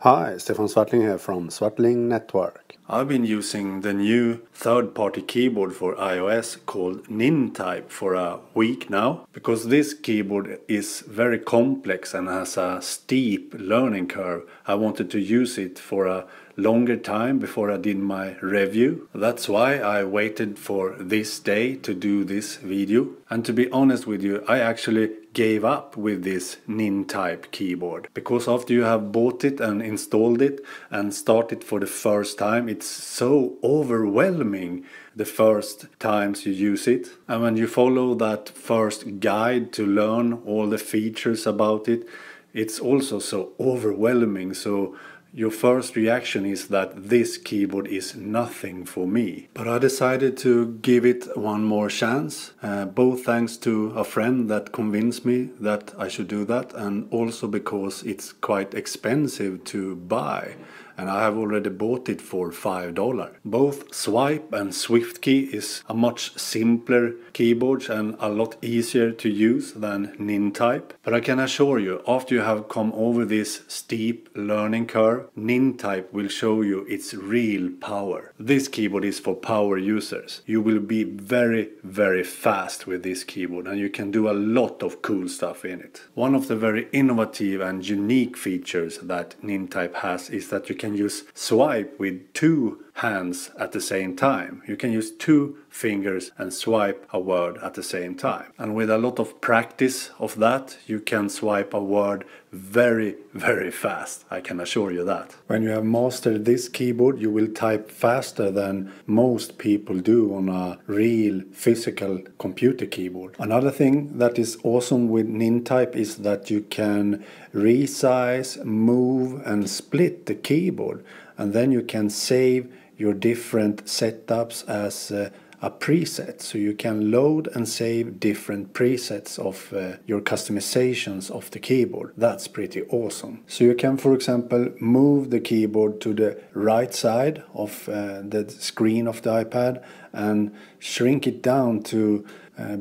Hi, Stefan Svartling here from Svartling Network. I've been using the new third-party keyboard for iOS called Nintype for a week now, because this keyboard is very complex and has a steep learning curve. I wanted to use it for a longer time before I did my review. That's why I waited for this day to do this video. And to be honest with you, I actually gave up with this Nintype keyboard, because after you have bought it and installed it and started for the first time, it's so overwhelming the first times you use it. And when you follow that first guide to learn all the features about it, it's also so overwhelming. So your first reaction is that this keyboard is nothing for me. But I decided to give it one more chance, both thanks to a friend that convinced me that I should do that, and also because it's quite expensive to buy. And I have already bought it for $5. Both swipe and swift key is a much simpler keyboard and a lot easier to use than Nintype. But I can assure you, after you have come over this steep learning curve, Nintype will show you its real power. This keyboard is for power users. You will be very, very fast with this keyboard, and you can do a lot of cool stuff in it. One of the very innovative and unique features that Nintype has is that you can use swipe with two hands at the same time. You can use two fingers and swipe a word at the same time. And with a lot of practice of that, you can swipe a word very, very fast. I can assure you that. When you have mastered this keyboard, you will type faster than most people do on a real physical computer keyboard. Another thing that is awesome with Nintype is that you can resize, move and split the keyboard, and then you can save your different setups as a preset. So you can load and save different presets of your customizations of the keyboard. That's pretty awesome. So you can, for example, move the keyboard to the right side of the screen of the iPad and shrink it down to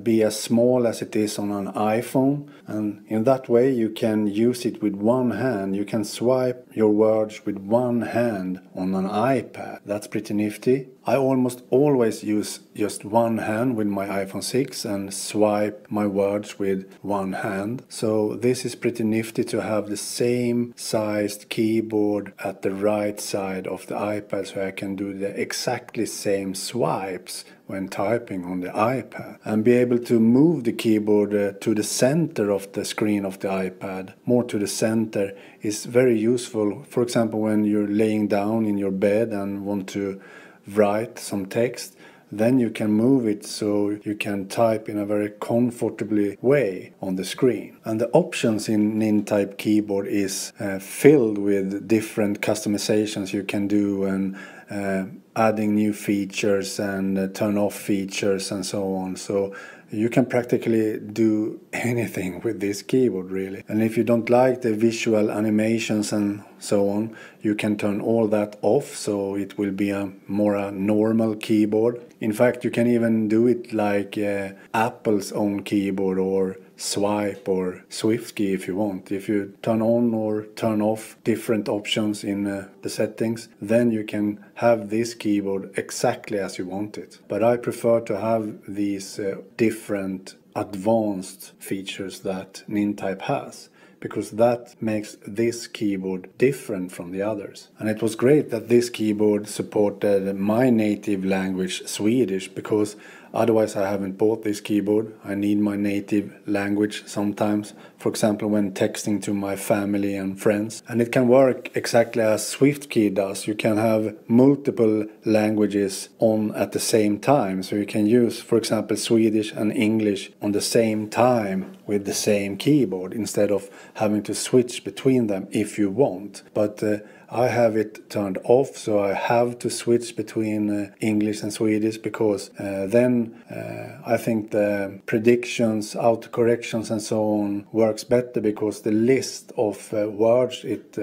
be as small as it is on an iPhone, and in that way you can use it with one hand. You can swipe your words with one hand on an iPad. That's pretty nifty. I almost always use just one hand with my iPhone 6 and swipe my words with one hand. So this is pretty nifty to have the same sized keyboard at the right side of the iPad, so I can do the exactly same swipes when typing on the iPad, and be able to move the keyboard to the center of the screen of the iPad. More to the center is very useful, for example, when you're laying down in your bed and want to write some text. Then you can move it so you can type in a very comfortably way on the screen. And the options in Nintype keyboard is filled with different customizations you can do, and adding new features and turn off features and so on. So you can practically do anything with this keyboard, really. And if you don't like the visual animations and so on, you can turn all that off, so it will be a more normal keyboard. In fact, you can even do it like Apple's own keyboard, or swipe or swift key if you want. If you turn on or turn off different options in the settings, then you can have this keyboard exactly as you want it. But I prefer to have these different advanced features that Nintype has, because that makes this keyboard different from the others. And it was great that this keyboard supported my native language, Swedish, because otherwise I haven't bought this keyboard. I need my native language sometimes, for example when texting to my family and friends. And it can work exactly as SwiftKey does. You can have multiple languages on at the same time. So you can use, for example, Swedish and English on the same time with the same keyboard, instead of having to switch between them if you want. But I have it turned off, so I have to switch between English and Swedish, because then I think the predictions, autocorrections and so on works better, because the list of words it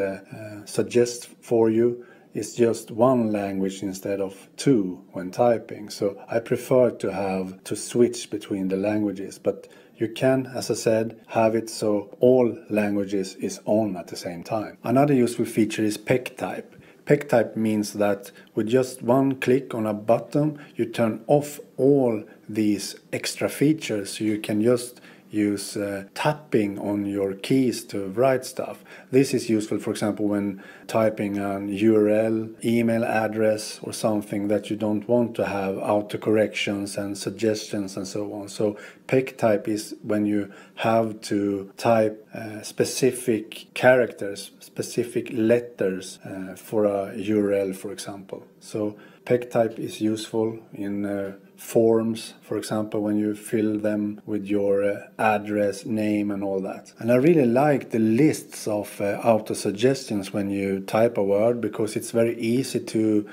suggests for you is just one language instead of two when typing. So I prefer to switch between the languages, but you can, as I said, have it so all languages is on at the same time. Another useful feature is PECtype. PECtype means that with just one click on a button, you turn off all these extra features, so you can just use tapping on your keys to write stuff. This is useful, for example, when typing an URL, email address, or something that you don't want to have autocorrections and suggestions and so on. So PECtype is when you have to type specific characters, specific letters for a URL, for example. So PECtype is useful in forms, for example, when you fill them with your address, name and all that. And I really like the lists of auto suggestions when you type a word, because it's very easy to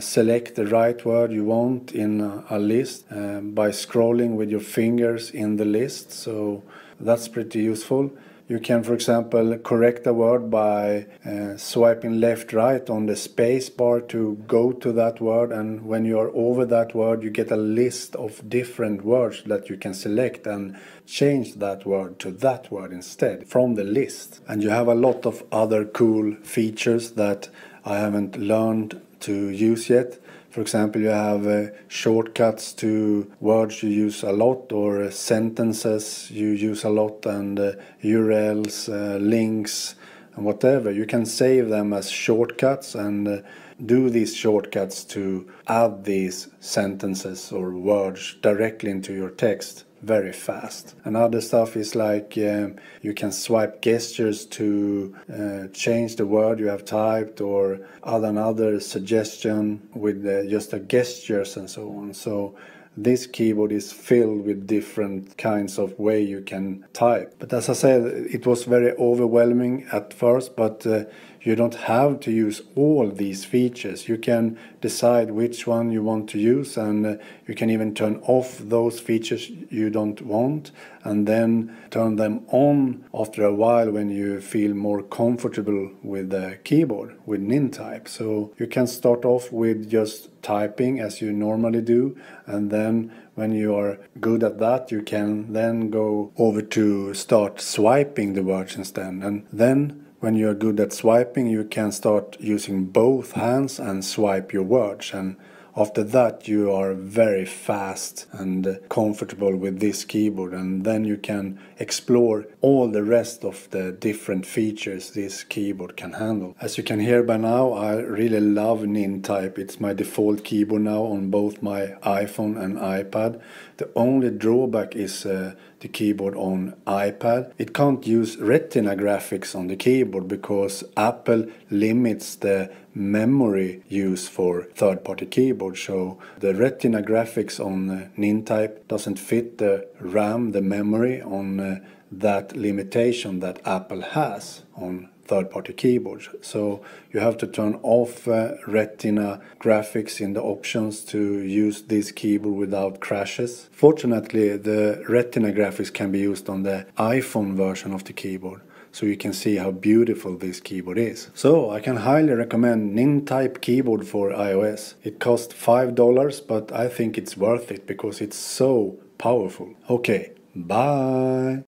select the right word you want in a list by scrolling with your fingers in the list. So that's pretty useful. You can, for example, correct a word by swiping left-right on the space bar to go to that word, and when you are over that word you get a list of different words that you can select and change that word to that word instead from the list. And you have a lot of other cool features that I haven't learned to use yet. For example, you have shortcuts to words you use a lot, or sentences you use a lot, and URLs, links, and whatever. You can save them as shortcuts and do these shortcuts to add these sentences or words directly into your text very fast. And other stuff is like you can swipe gestures to change the word you have typed, or add another suggestion with just a gestures and so on. So this keyboard is filled with different kinds of way you can type. But as I said, it was very overwhelming at first, but you don't have to use all these features. You can decide which one you want to use, and you can even turn off those features you don't want and then turn them on after a while when you feel more comfortable with the keyboard, with Nintype. So you can start off with just typing as you normally do, and then when you are good at that you can then go over to start swiping the words instead. And then when you are good at swiping, you can start using both hands and swipe your words, and after that you are very fast and comfortable with this keyboard, and then you can explore all the rest of the different features this keyboard can handle. As you can hear by now, I really love Nintype. It's my default keyboard now on both my iPhone and iPad. The only drawback is the keyboard on iPad. It can't use Retina graphics on the keyboard because Apple limits the memory use for third-party keyboards. So the Retina graphics on Nintype doesn't fit the RAM, the memory, on that limitation that Apple has on third-party keyboards. So you have to turn off Retina graphics in the options to use this keyboard without crashes. Fortunately, the Retina graphics can be used on the iPhone version of the keyboard, so you can see how beautiful this keyboard is. So I can highly recommend Nintype keyboard for iOS. It costs $5, but I think it's worth it because it's so powerful. Okay, bye!